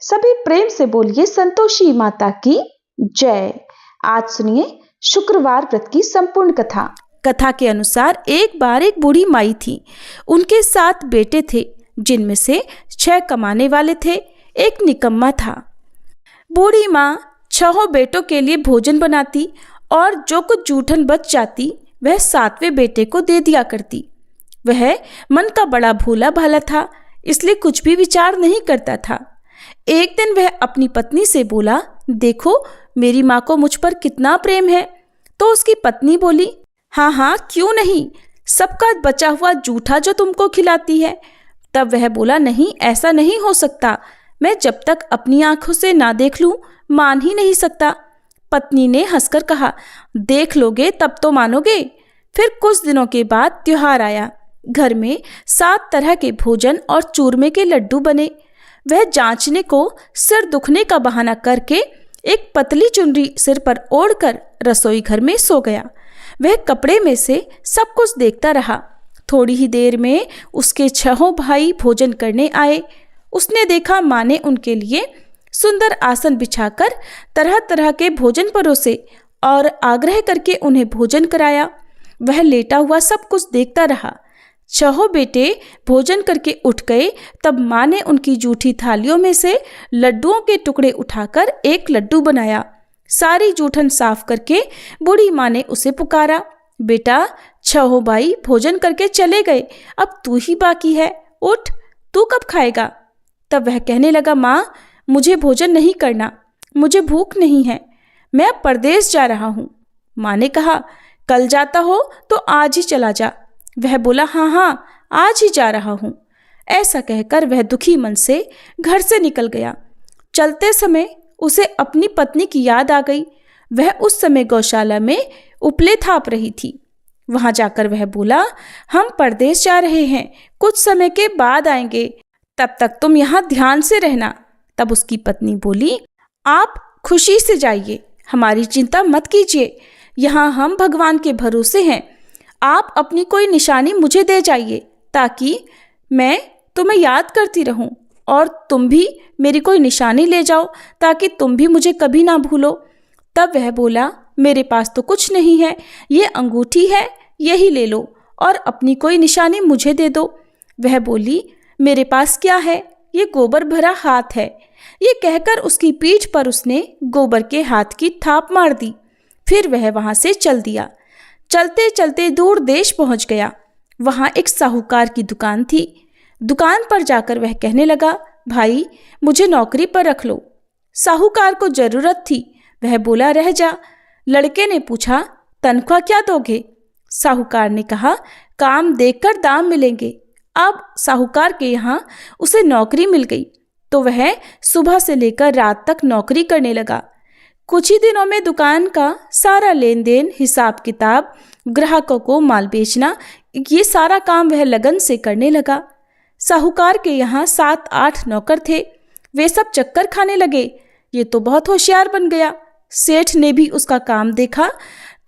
सभी प्रेम से बोलिए संतोषी माता की जय। आज सुनिए शुक्रवार व्रत की संपूर्ण कथा। कथा के अनुसार एक बार एक बूढ़ी माई थी। उनके 7 बेटे थे, जिनमें से 6 कमाने वाले थे, एक निकम्मा था। बूढ़ी माँ 6 बेटों के लिए भोजन बनाती और जो कुछ जूठन बच जाती वह 7वें बेटे को दे दिया करती। वह मन का बड़ा भोला भाला था, इसलिए कुछ भी विचार नहीं करता था। एक दिन वह अपनी पत्नी से बोला, देखो मेरी माँ को मुझ पर कितना प्रेम है। तो उसकी पत्नी बोली, हाँ हाँ क्यों नहीं, सबका बचा हुआ जूठा जो तुमको खिलाती है। तब वह बोला, नहीं ऐसा नहीं हो सकता, मैं जब तक अपनी आंखों से ना देख लूं मान ही नहीं सकता। पत्नी ने हंसकर कहा, देख लोगे तब तो मानोगे। फिर कुछ दिनों के बाद त्योहार आया। घर में 7 तरह के भोजन और चूरमे के लड्डू बने। वह जांचने को सिर दुखने का बहाना करके एक पतली चुनरी सिर पर ओढ़कर रसोई घर में सो गया। वह कपड़े में से सब कुछ देखता रहा। थोड़ी ही देर में उसके 6 भाई भोजन करने आए। उसने देखा माँ ने उनके लिए सुंदर आसन बिछाकर तरह तरह के भोजन परोसे और आग्रह करके उन्हें भोजन कराया। वह लेटा हुआ सब कुछ देखता रहा। 6 बेटे भोजन करके उठ गए। तब माँ ने उनकी जूठी थालियों में से लड्डुओं के टुकड़े उठाकर एक लड्डू बनाया। सारी जूठन साफ करके बूढ़ी माँ ने उसे पुकारा, बेटा 6 भाई भोजन करके चले गए, अब तू ही बाकी है, उठ, तू कब खाएगा। तब वह कहने लगा, माँ मुझे भोजन नहीं करना, मुझे भूख नहीं है, मैं अब परदेश जा रहा हूँ। माँ ने कहा, कल जाता हो तो आज ही चला जा। वह बोला, हाँ हाँ आज ही जा रहा हूँ। ऐसा कहकर वह दुखी मन से घर से निकल गया। चलते समय उसे अपनी पत्नी की याद आ गई। वह उस समय गौशाला में उपले थाप रही थी। वहां जाकर वह बोला, हम परदेश जा रहे हैं, कुछ समय के बाद आएंगे, तब तक तुम यहाँ ध्यान से रहना। तब उसकी पत्नी बोली, आप खुशी से जाइए, हमारी चिंता मत कीजिए, यहाँ हम भगवान के भरोसे हैं। आप अपनी कोई निशानी मुझे दे जाइए ताकि मैं तुम्हें याद करती रहूं, और तुम भी मेरी कोई निशानी ले जाओ ताकि तुम भी मुझे कभी ना भूलो। तब वह बोला, मेरे पास तो कुछ नहीं है, ये अंगूठी है, यही ले लो और अपनी कोई निशानी मुझे दे दो। वह बोली, मेरे पास क्या है, ये गोबर भरा हाथ है। ये कहकर उसकी पीठ पर उसने गोबर के हाथ की थाप मार दी। फिर वह वहां से चल दिया। चलते चलते दूर देश पहुंच गया। वहां एक साहूकार की दुकान थी। दुकान पर जाकर वह कहने लगा, भाई मुझे नौकरी पर रख लो। साहूकार को जरूरत थी। वह बोला, रह जा। लड़के ने पूछा, तनख्वाह क्या दोगे। साहूकार ने कहा, काम देखकर दाम मिलेंगे। अब साहूकार के यहाँ उसे नौकरी मिल गई तो वह सुबह से लेकर रात तक नौकरी करने लगा। कुछ ही दिनों में दुकान का सारा लेन देन, हिसाब किताब, ग्राहकों को माल बेचना, ये सारा काम वह लगन से करने लगा। साहूकार के यहाँ 7-8 नौकर थे। वे सब चक्कर खाने लगे, ये तो बहुत होशियार बन गया। सेठ ने भी उसका काम देखा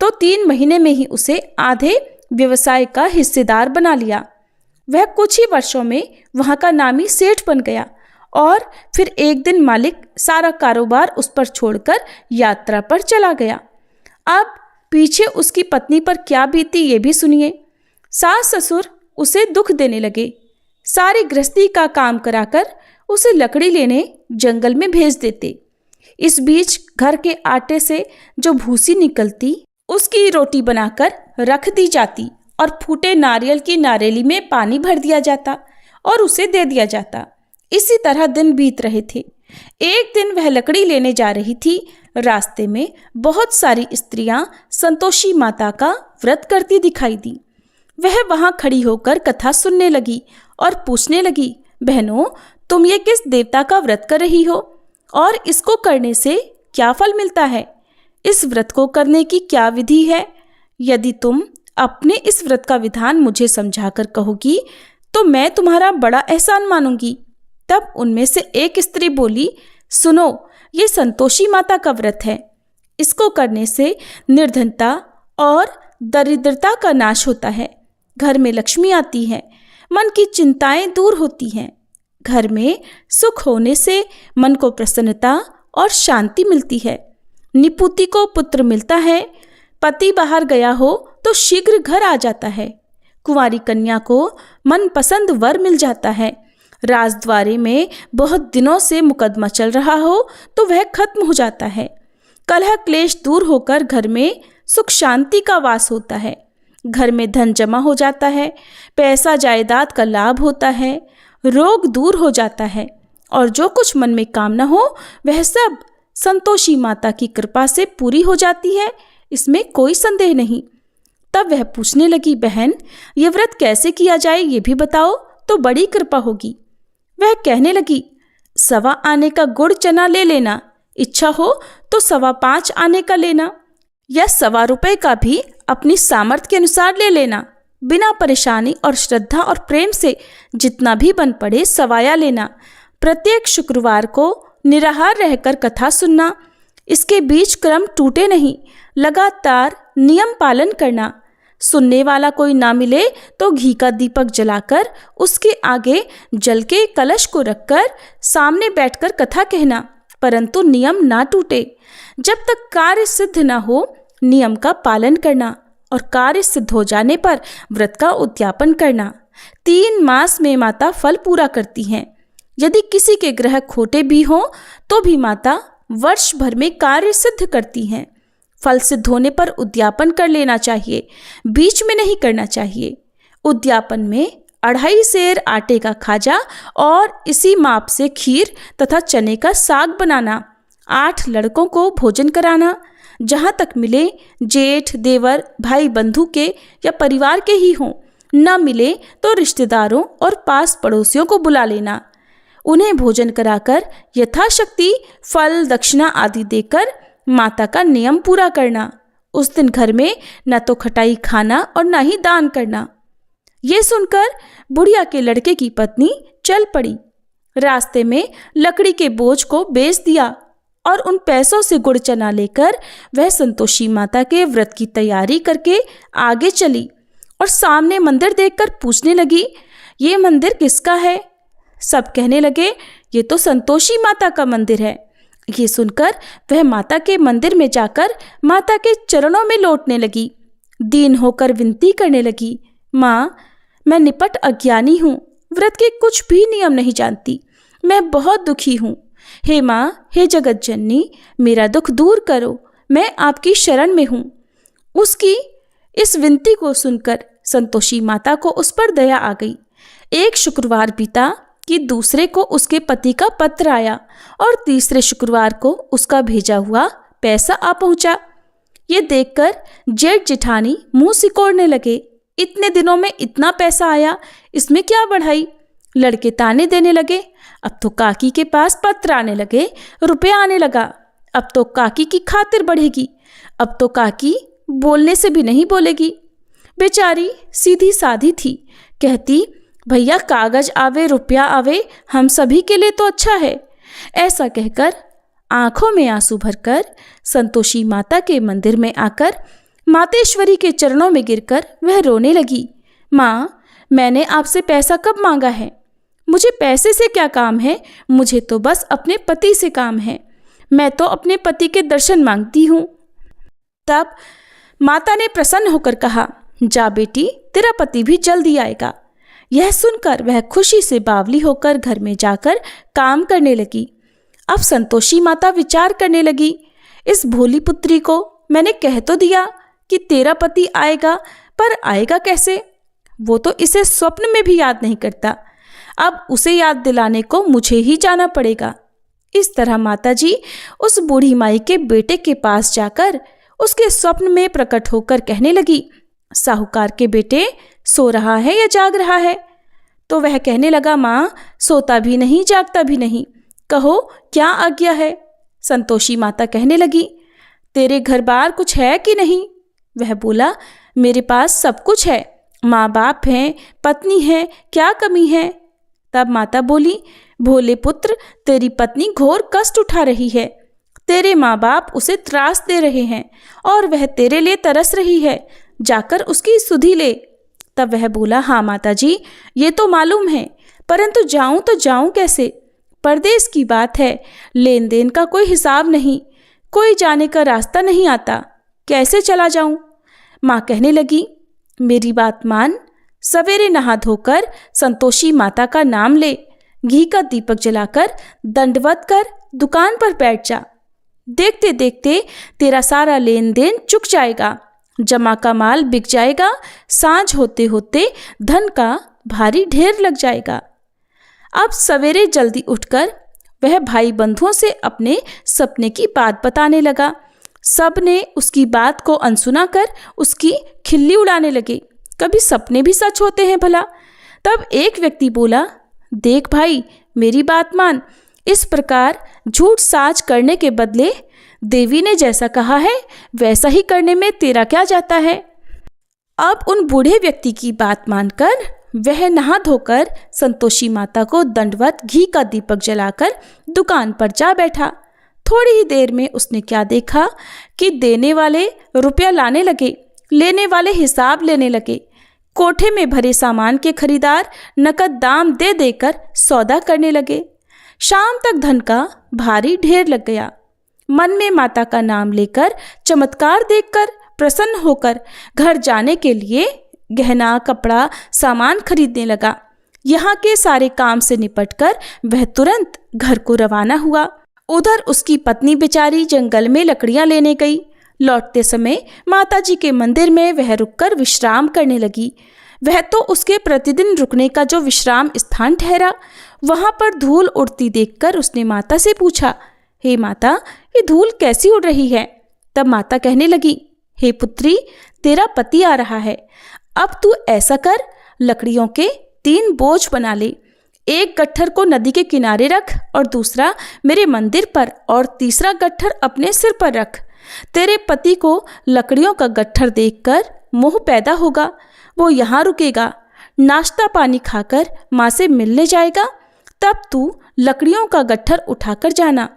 तो 3 महीने में ही उसे आधे व्यवसाय का हिस्सेदार बना लिया। वह कुछ ही वर्षों में वहाँ का नामी सेठ बन गया। और फिर एक दिन मालिक सारा कारोबार उस पर छोड़कर यात्रा पर चला गया। अब पीछे उसकी पत्नी पर क्या बीती ये भी सुनिए। सास ससुर उसे दुख देने लगे। सारी गृहस्थी का काम कराकर उसे लकड़ी लेने जंगल में भेज देते। इस बीच घर के आटे से जो भूसी निकलती उसकी रोटी बनाकर रख दी जाती और फूटे नारियल की नारेली में पानी भर दिया जाता और उसे दे दिया जाता। इसी तरह दिन बीत रहे थे। एक दिन वह लकड़ी लेने जा रही थी। रास्ते में बहुत सारी स्त्रियां संतोषी माता का व्रत करती दिखाई दी। वह वहां खड़ी होकर कथा सुनने लगी और पूछने लगी, बहनों तुम ये किस देवता का व्रत कर रही हो और इसको करने से क्या फल मिलता है? इस व्रत को करने की क्या विधि है? यदि तुम अपने इस व्रत का विधान मुझे समझाकर कहोगी तो मैं तुम्हारा बड़ा एहसान मानूंगी। तब उनमें से एक स्त्री बोली, सुनो, ये संतोषी माता का व्रत है। इसको करने से निर्धनता और दरिद्रता का नाश होता है, घर में लक्ष्मी आती है, मन की चिंताएं दूर होती हैं, घर में सुख होने से मन को प्रसन्नता और शांति मिलती है। निपुति को पुत्र मिलता है। पति बाहर गया हो तो शीघ्र घर आ जाता है। कुंवारी कन्या को मनपसंद वर मिल जाता है। राजद्वारे में बहुत दिनों से मुकदमा चल रहा हो तो वह खत्म हो जाता है। कलह क्लेश दूर होकर घर में सुख शांति का वास होता है। घर में धन जमा हो जाता है। पैसा जायदाद का लाभ होता है। रोग दूर हो जाता है और जो कुछ मन में कामना हो वह सब संतोषी माता की कृपा से पूरी हो जाती है, इसमें कोई संदेह नहीं। तब वह पूछने लगी, बहन ये व्रत कैसे किया जाए ये भी बताओ तो बड़ी कृपा होगी। वह कहने लगी, 1.25 आने का गुड़ चना ले लेना, इच्छा हो तो 5.25 आने का लेना या 1.25 रुपये का भी अपनी सामर्थ्य के अनुसार ले लेना। बिना परेशानी और श्रद्धा और प्रेम से जितना भी बन पड़े सवाया लेना। प्रत्येक शुक्रवार को निराहार रहकर कथा सुनना। इसके बीच क्रम टूटे नहीं, लगातार नियम पालन करना। सुनने वाला कोई ना मिले तो घी का दीपक जलाकर उसके आगे जल के कलश को रखकर सामने बैठकर कथा कहना, परंतु नियम ना टूटे। जब तक कार्य सिद्ध ना हो नियम का पालन करना और कार्य सिद्ध हो जाने पर व्रत का उद्यापन करना। 3 मास में माता फल पूरा करती हैं। यदि किसी के ग्रह खोटे भी हों तो भी माता वर्ष भर में कार्य सिद्ध करती हैं। फल सिद्ध होने पर उद्यापन कर लेना चाहिए, बीच में नहीं करना चाहिए। उद्यापन में 2.5 सेर आटे का खाजा और इसी माप से खीर तथा चने का साग बनाना। 8 लड़कों को भोजन कराना। जहाँ तक मिले जेठ देवर भाई बंधु के या परिवार के ही हों, न मिले तो रिश्तेदारों और पास पड़ोसियों को बुला लेना। उन्हें भोजन कराकर यथाशक्ति फल दक्षिणा आदि देकर माता का नियम पूरा करना। उस दिन घर में न तो खटाई खाना और न ही दान करना। ये सुनकर बुढ़िया के लड़के की पत्नी चल पड़ी। रास्ते में लकड़ी के बोझ को बेच दिया और उन पैसों से गुड़ चना लेकर वह संतोषी माता के व्रत की तैयारी करके आगे चली और सामने मंदिर देखकर पूछने लगी, ये मंदिर किसका है? सब कहने लगे, ये तो संतोषी माता का मंदिर है। ये सुनकर वह माता के मंदिर में जाकर माता के चरणों में लौटने लगी। दीन होकर विनती करने लगी, माँ मैं निपट अज्ञानी हूँ, व्रत के कुछ भी नियम नहीं जानती, मैं बहुत दुखी हूँ। हे माँ, हे जगत जननी, मेरा दुख दूर करो, मैं आपकी शरण में हूँ। उसकी इस विनती को सुनकर संतोषी माता को उस पर दया आ गई। एक शुक्रवार बीता कि दूसरे को उसके पति का पत्र आया और तीसरे शुक्रवार को उसका भेजा हुआ पैसा आ पहुंचा। ये देखकर जेठ जेठानी मुंह सिकोड़ने लगे, इतने दिनों में इतना पैसा आया, इसमें क्या बढ़ाई? लड़के ताने देने लगे, अब तो काकी के पास पत्र आने लगे, रुपया आने लगा, अब तो काकी की खातिर बढ़ेगी, अब तो काकी बोलने से भी नहीं बोलेगी। बेचारी सीधी साधी थी, कहती भैया कागज आवे रुपया आवे, हम सभी के लिए तो अच्छा है। ऐसा कहकर आंखों में आंसू भरकर संतोषी माता के मंदिर में आकर मातेश्वरी के चरणों में गिरकर वह रोने लगी। माँ, मैंने आपसे पैसा कब मांगा है? मुझे पैसे से क्या काम है? मुझे तो बस अपने पति से काम है। मैं तो अपने पति के दर्शन मांगती हूँ। तब माता ने प्रसन्न होकर कहा, जा बेटी, तेरा पति भी जल्दी आएगा। यह सुनकर वह खुशी से बावली होकर घर में जाकर काम करने लगी। अब संतोषी माता विचार करने लगी, इस भोली पुत्री को मैंने कह तो दिया कि तेरा पति आएगा, पर आएगा कैसे? वो तो इसे स्वप्न में भी याद नहीं करता। अब उसे याद दिलाने को मुझे ही जाना पड़ेगा। इस तरह माताजी उस बूढ़ी माई के बेटे के पास जाकर उसके स्वप्न में प्रकट होकर कहने लगी, साहूकार के बेटे सो रहा है या जाग रहा है? तो वह कहने लगा, माँ सोता भी नहीं जागता भी नहीं, कहो क्या आज्ञा है? संतोषी माता कहने लगी, तेरे घर बार कुछ है कि नहीं? वह बोला, मेरे पास सब कुछ है, माँ बाप हैं, पत्नी है, क्या कमी है? तब माता बोली, भोले पुत्र, तेरी पत्नी घोर कष्ट उठा रही है, तेरे माँ बाप उसे त्रास दे रहे हैं और वह तेरे लिए तरस रही है, जाकर उसकी सुधि ले। तब वह बोला, हाँ माता जी, ये तो मालूम है, परंतु जाऊं तो जाऊं कैसे? परदेश की बात है, लेन देन का कोई हिसाब नहीं, कोई जाने का रास्ता नहीं आता, कैसे चला जाऊं? माँ कहने लगी, मेरी बात मान, सवेरे नहा धोकर संतोषी माता का नाम ले, घी का दीपक जलाकर दंडवत कर दुकान पर बैठ जा। देखते देखते तेरा सारा लेन देन चुक जाएगा, जमा का माल बिक जाएगा, सांझ होते होते धन का भारी ढेर लग जाएगा। अब सवेरे जल्दी उठकर वह भाई बंधुओं से अपने सपने की बात बताने लगा। सब ने उसकी बात को अनसुना कर उसकी खिल्ली उड़ाने लगे। कभी सपने भी सच होते हैं भला? तब एक व्यक्ति बोला, देख भाई, मेरी बात मान, इस प्रकार झूठ साज करने के बदले देवी ने जैसा कहा है वैसा ही करने में तेरा क्या जाता है? अब उन बूढ़े व्यक्ति की बात मानकर वह नहा धोकर संतोषी माता को दंडवत घी का दीपक जलाकर दुकान पर जा बैठा। थोड़ी ही देर में उसने क्या देखा कि देने वाले रुपया लाने लगे, लेने वाले हिसाब लेने लगे। कोठे में भरे सामान के खरीदार नकद दाम दे देकर सौदा करने लगे। शाम तक धन का भारी ढेर लग गया। मन में माता का नाम लेकर, चमत्कार देखकर प्रसन्न होकर घर जाने के लिए गहना, कपड़ा, सामान खरीदने लगा। यहाँ के सारे काम से निपटकर वह तुरंत घर को रवाना हुआ। उधर उसकी पत्नी बेचारी जंगल में लकड़ियां लेने गई। लौटते समय माताजी के मंदिर में वह रुककर विश्राम करने लगी। वह तो उसके प्रतिदिन रुकने का जो विश्राम स्थान ठहरा। वहां पर धूल उड़ती देखकर उसने माता से पूछा, हे माता, ये धूल कैसी उड़ रही है? तब माता कहने लगी, हे पुत्री, तेरा पति आ रहा है। अब तू ऐसा कर, लकड़ियों के 3 बोझ बना ले। एक गट्ठर को नदी के किनारे रख और दूसरा मेरे मंदिर पर और तीसरा गट्ठर अपने सिर पर रख। तेरे पति को लकड़ियों का गट्ठर देखकर मोह पैदा होगा। वो यहाँ रुकेगा, नाश्ता पानी खाकर माँ से मिलने जाएगा। तब तू लकड़ियों का गट्ठर उठाकर जाना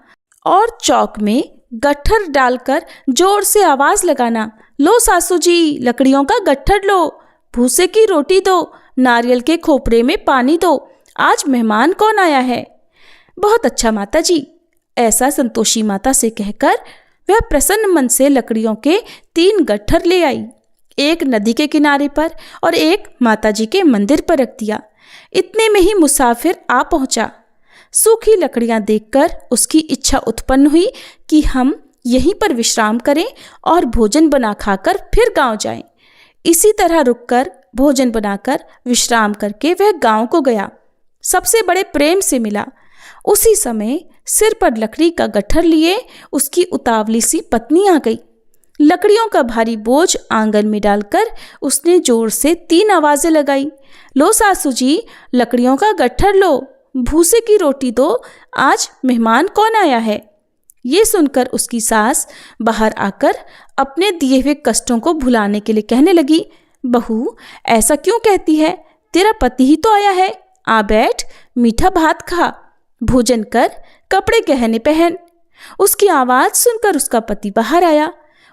और चौक में गट्ठर डालकर जोर से आवाज लगाना, लो सासू जी, लकड़ियों का गट्ठर लो, भूसे की रोटी दो, नारियल के खोपरे में पानी दो, आज मेहमान कौन आया है? बहुत अच्छा माता जी। ऐसा संतोषी माता से कहकर वह प्रसन्न मन से लकड़ियों के 3 गट्ठर ले आई। एक नदी के किनारे पर और एक माताजी के मंदिर पर रख दिया। इतने में ही मुसाफिर आ पहुंचा। सूखी लकड़ियां देखकर उसकी इच्छा उत्पन्न हुई कि हम यहीं पर विश्राम करें और भोजन बना खाकर फिर गांव जाएं। इसी तरह रुककर भोजन बनाकर विश्राम करके वह गांव को गया। सबसे बड़े प्रेम से मिला। उसी समय सिर पर लकड़ी का गट्ठर लिए उसकी उतावली सी पत्नी आ गई। लकड़ियों का भारी बोझ आंगन में डालकर उसने जोर से 3 आवाजें लगाई, लो सासू जी, लकड़ियों का गट्ठर लो, भूसे की रोटी दो, आज मेहमान कौन आया है? ये सुनकर उसकी सास बाहर आकर अपने दिए हुए कष्टों को भुलाने के लिए कहने लगी, बहू, ऐसा क्यों कहती है? तेरा पति ही तो आया है। आ बैठ, मीठा भात खा, भोजन कर, कपड़े गहने पहन। उसकी आवाज सुनकर उसका पति बाहर आया।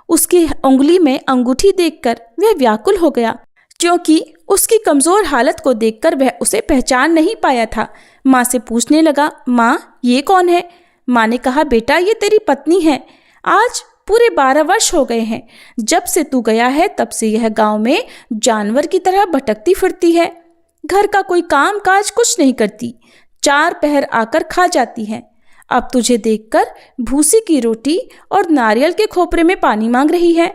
उसकी उंगली में अंगूठी देखकर वह व्याकुल हो गया, क्योंकि उसकी कमजोर हालत को देखकर वह उसे पहचान नहीं पाया था। माँ से पूछने लगा, माँ, ये कौन है? माँ ने कहा, बेटा, ये तेरी पत्नी है। आज पूरे 12 वर्ष हो गए हैं। जब से तू गया है तब से यह गांव में जानवर की तरह भटकती फिरती है। घर का कोई काम काज कुछ नहीं करती, 4 पहर आकर खा जाती है। अब तुझे देखकर भूसी की रोटी और नारियल के खोपरे में पानी मांग रही है।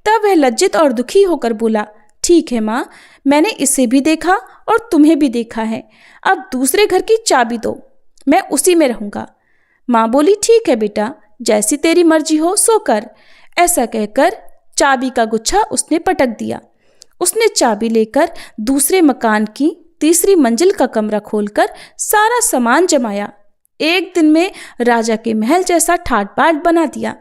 तब वह लज्जित और दुखी होकर बोला, ठीक है माँ, मैंने इसे भी देखा और तुम्हें भी देखा है। अब दूसरे घर की चाबी दो, मैं उसी में रहूँगा। माँ बोली, ठीक है बेटा, जैसी तेरी मर्जी हो सो कर। ऐसा कहकर चाबी का गुच्छा उसने पटक दिया। उसने चाबी लेकर दूसरे मकान की 3री मंजिल का कमरा खोलकर सारा सामान जमाया। एक दिन में राजा के महल जैसा ठाट बाट बना दिया।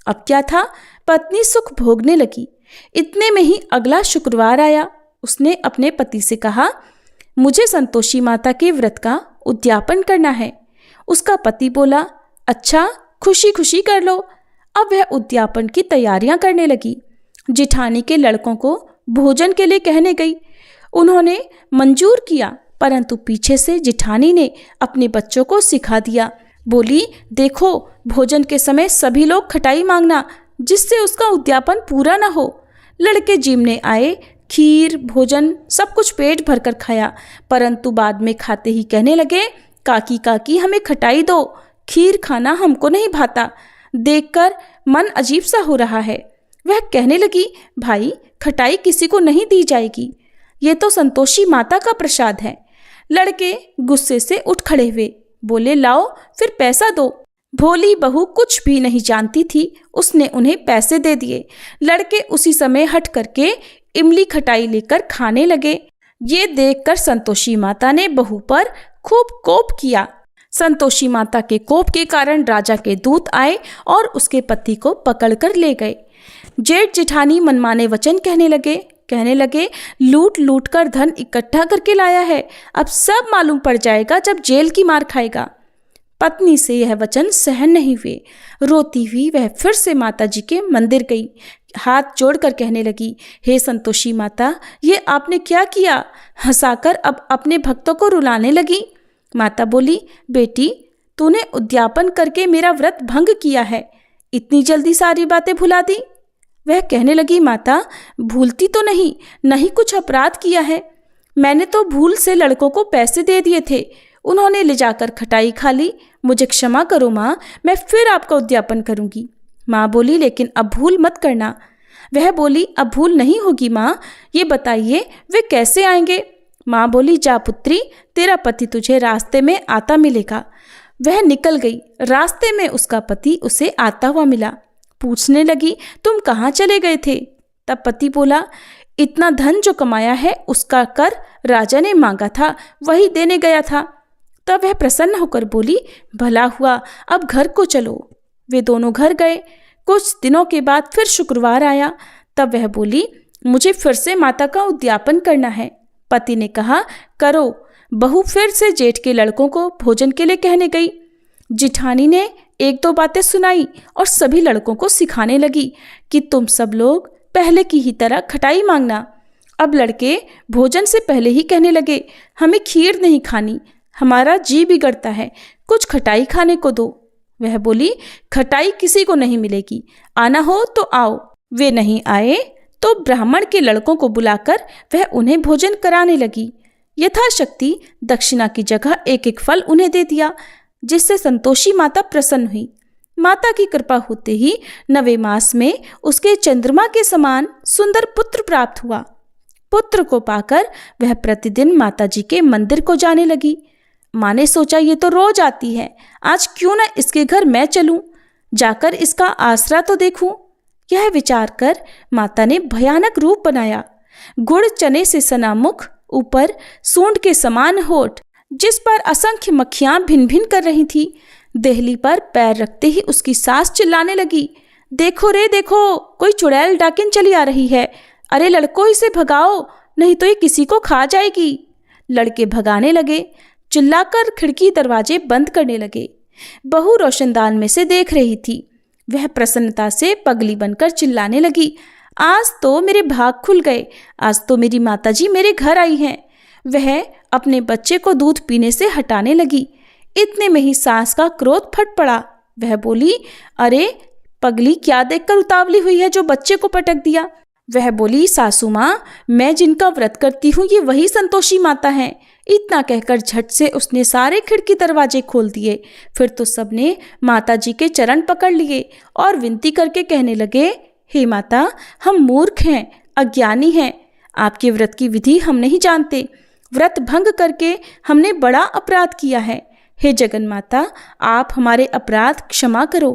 अब क्या था, पत्नी सुख भोगने लगी। इतने में ही अगला शुक्रवार आया। उसने अपने पति से कहा, मुझे संतोषी माता के व्रत का उद्यापन करना है। उसका पति बोला, अच्छा, खुशी खुशी कर लो। अब वह उद्यापन की तैयारियां करने लगी। जिठानी के लड़कों को भोजन के लिए कहने गई। उन्होंने मंजूर किया परंतु पीछे से जिठानी ने अपने बच्चों को सिखा दिया। बोली, देखो, भोजन के समय सभी लोग खटाई मांगना, जिससे उसका उद्यापन पूरा न हो। लड़के जिमने आए, खीर भोजन सब कुछ पेट भरकर खाया, परंतु बाद में खाते ही कहने लगे, काकी काकी हमें खटाई दो, खीर खाना हमको नहीं भाता, देखकर मन अजीब सा हो रहा है। वह कहने लगी, भाई खटाई किसी को नहीं दी जाएगी, ये तो संतोषी माता का प्रसाद है। लड़के गुस्से से उठ खड़े हुए, बोले, लाओ फिर पैसा दो। भोली बहू कुछ भी नहीं जानती थी, उसने उन्हें पैसे दे दिए। लड़के उसी समय हट करके इमली खटाई लेकर खाने लगे। ये देखकर संतोषी माता ने बहू पर खूब कोप किया। संतोषी माता के कोप के कारण राजा के दूत आए और उसके पति को पकड़कर ले गए। जेठ जिठानी मनमाने वचन कहने लगे, लूट लूट कर धन इकट्ठा करके लाया है, अब सब मालूम पड़ जाएगा जब जेल की मार खाएगा। पत्नी से यह वचन सहन नहीं हुए। रोती हुई वह फिर से माता जी के मंदिर गई, हाथ जोड़कर कहने लगी, हे संतोषी माता, ये आपने क्या किया? हंसाकर अब अपने भक्तों को रुलाने लगी। माता बोली, बेटी, तूने उद्यापन करके मेरा व्रत भंग किया है, इतनी जल्दी सारी बातें भुला दी। वह कहने लगी, माता, भूलती तो नहीं कुछ अपराध किया है। मैंने तो भूल से लड़कों को पैसे दे दिए थे, उन्होंने ले जाकर खटाई खा ली, मुझे क्षमा करो माँ, मैं फिर आपका उद्यापन करूंगी। माँ बोली, लेकिन अब भूल मत करना। वह बोली, अब भूल नहीं होगी माँ, ये बताइए वे कैसे आएंगे? माँ बोली, जा पुत्री, तेरा पति तुझे रास्ते में आता मिलेगा। वह निकल गई। रास्ते में उसका पति उसे आता हुआ मिला। पूछने लगी, तुम कहाँ चले गए थे? तब पति बोला, इतना धन जो कमाया है उसका कर राजा ने मांगा था, वही देने गया था। तब वह प्रसन्न होकर बोली, भला हुआ, अब घर को चलो। वे दोनों घर गए। कुछ दिनों के बाद फिर शुक्रवार आया। तब वह बोली, मुझे फिर से माता का उद्यापन करना है। पति ने कहा, करो। बहू फिर से जेठ के लड़कों को भोजन के लिए कहने गई। जिठानी ने एक दो बातें सुनाई और सभी लड़कों को सिखाने लगी कि तुम सब लोग पहले की ही तरह खटाई मांगना। अब लड़के भोजन से पहले ही कहने लगे, हमें खीर नहीं खानी, हमारा जी बिगड़ता है, कुछ खटाई खाने को दो। वह बोली, खटाई किसी को नहीं मिलेगी, आना हो तो आओ। वे नहीं आए तो ब्राह्मण के लड़कों को बुलाकर वह उन्हें भोजन कराने लगी। यथाशक्ति दक्षिणा की जगह एक एक फल उन्हें दे दिया, जिससे संतोषी माता प्रसन्न हुई। माता की कृपा होते ही 9वें मास में उसके चंद्रमा के समान सुंदर पुत्र प्राप्त हुआ। पुत्र को पाकर वह प्रतिदिन माता जी के मंदिर को जाने लगी। माँ ने सोचा, ये तो रोज आती है, आज क्यों न इसके घर मैं चलूं, जाकर इसका आसरा तो देखूं। यह विचार कर माता ने भयानक रूप बनाया। गुड़ चने से सना मुख, ऊपर सूंड के समान होठ, जिस पर असंख्य मक्खियां भिन भिन कर रही थी। देहली पर पैर रखते ही उसकी सास चिल्लाने लगी, देखो रे देखो, कोई चुड़ैल डाकिन चली आ रही है, अरे लड़कों इसे भगाओ, नहीं तो ये किसी को खा जाएगी। लड़के भगाने लगे, चिल्लाकर खिड़की दरवाजे बंद करने लगे। बहू रोशनदान में से देख रही थी। वह प्रसन्नता से पगली बनकर चिल्लाने लगी, आज तो मेरे भाग खुल गए, आज तो मेरी माताजी मेरे घर आई हैं। वह अपने बच्चे को दूध पीने से हटाने लगी। इतने में ही सास का क्रोध फट पड़ा। वह बोली, अरे पगली, क्या देखकर उतावली हुई है जो बच्चे को पटक दिया? वह बोली, सासू माँ, मैं जिनका व्रत करती हूँ ये वही संतोषी माता हैं। इतना कहकर झट से उसने सारे खिड़की दरवाजे खोल दिए। फिर तो सबने माता जी के चरण पकड़ लिए और विनती करके कहने लगे, हे माता, हम मूर्ख हैं, अज्ञानी हैं, आपके व्रत की विधि हम नहीं जानते, व्रत भंग करके हमने बड़ा अपराध किया है। हे जगन माता, आप हमारे अपराध क्षमा करो।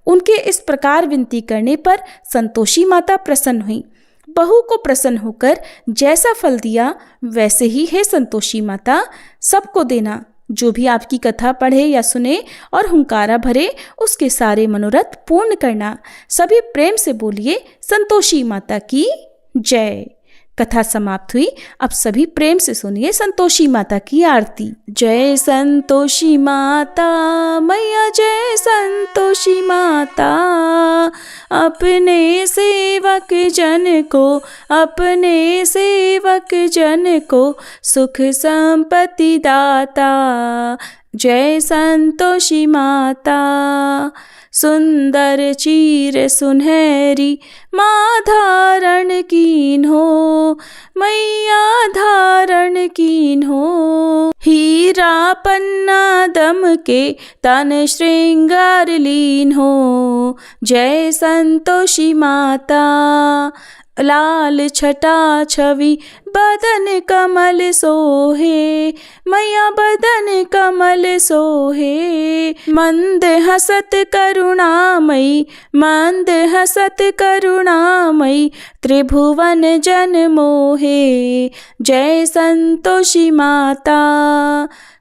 उनके इस प्रकार विनती करने पर संतोषी माता प्रसन्न हुई। बहू को प्रसन्न होकर जैसा फल दिया वैसे ही हे संतोषी माता सबको देना। जो भी आपकी कथा पढ़े या सुने और हुंकारा भरे उसके सारे मनोरथ पूर्ण करना। सभी प्रेम से बोलिए, संतोषी माता की जय। कथा समाप्त हुई। अब सभी प्रेम से सुनिए संतोषी माता की आरती। जय संतोषी माता मैया, जय संतोषी माता, अपने सेवक जन को, अपने सेवक जन को सुख संपत्ति दाता। जय संतोषी माता। सुंदर चीर सुनहरी माँ धारण कीन हो, मैया धारण कीन हो। हीरा पन्ना दम के तन श्रृंगार लीन हो। जय संतोषी माता। लाल छटा छवि बदन कमल सोहे, मैया बदन कमल सोहे। मंद हसत करुणामयी, मंद हसत करुणामयी, त्रिभुवन जन मोहे। जय संतोषी माता।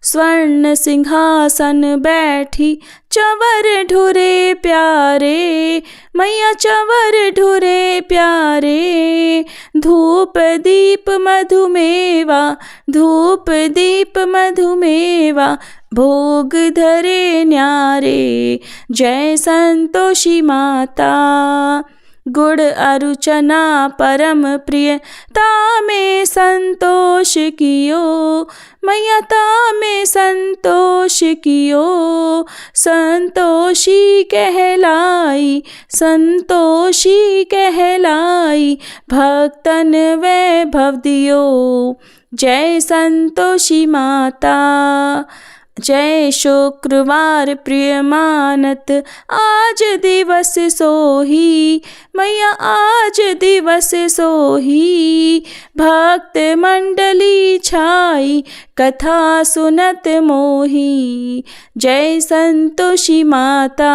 स्वर्ण सिंहासन बैठी चंवर ढुरे प्यारे, मैया चंवर ढुरे प्यारे। धूप दीप मधुमेवा, धूप दीप मधुमेवा, भोग धरे न्यारे। जय संतोषी माता। गुड़ अरुचना परम प्रिय तामे संतोष कियो, मैया तामे संतोष कियो। संतोषी कहलाई, संतोषी कहलाई, भक्तन वैभव दियो। जय संतोषी माता। जय शुक्रवार प्रिय मानत आज दिवस सोही, मैया आज दिवस सोही। भक्त मंडली छाई कथा सुनत मोही। जय संतोषी माता।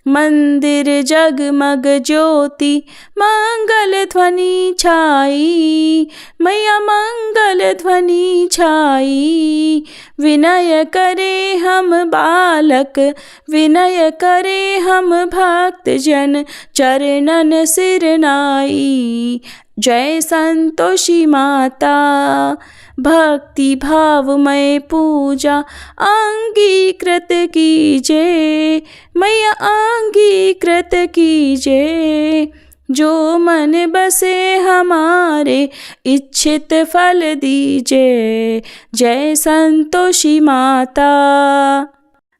मंदिर जगमग ज्योति मंगल ध्वनि छाई, मैया मंगल ध्वनि छाई। विनय करे हम बालक, विनय करे हम भक्त जन, चरणन सिर नाई। जय संतोषी माता। भक्ति भावमय पूजा अंगीकृत कीजे, मैया अंगीकृत कीजे। जो मन बसे हमारे इच्छित फल दीजे। जय संतोषी माता।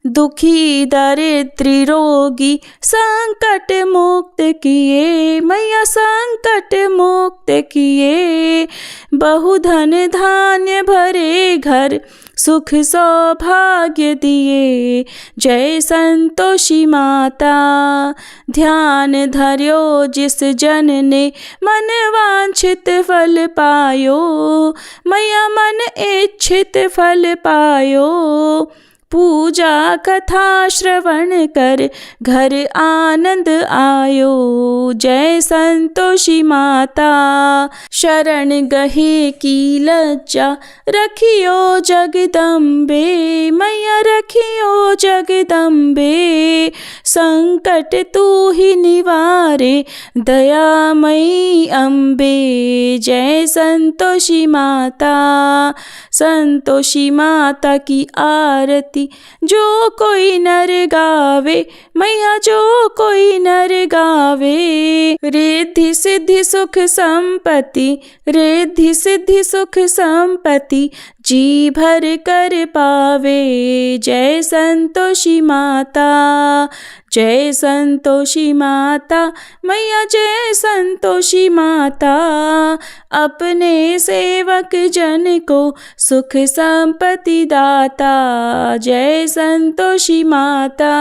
दुखी दरिद्री रोगी संकट मुक्त किए, मैया संकट मुक्त किए। बहुधन धान्य भरे घर, सुख सौभाग्य दिए। जय संतोषी माता। ध्यान धर्यो जिस जन ने मन वांछित फल पायो, मैया मन इच्छित फल पायो। पूजा कथा श्रवण कर घर आनंद आयो। जय संतोषी माता। शरण गहे की लज्जा रखियो जगदम्बे, मैया रखियो जगदम्बे। संकट तू ही निवारे दयामयी अम्बे। जय संतोषी माता। संतोषी माता की आरती जो कोई नर गावे, मैया जो कोई नर गावे। रिद्धि सिद्धि सुख संपत्ति, रिद्धि सिद्धि सुख संपत्ति, जी भर कर पावे। जय संतोषी माता। जय संतोषी माता, मैया जय संतोषी माता। अपने सेवक जन को सुख संपत्ति दाता। जय संतोषी माता।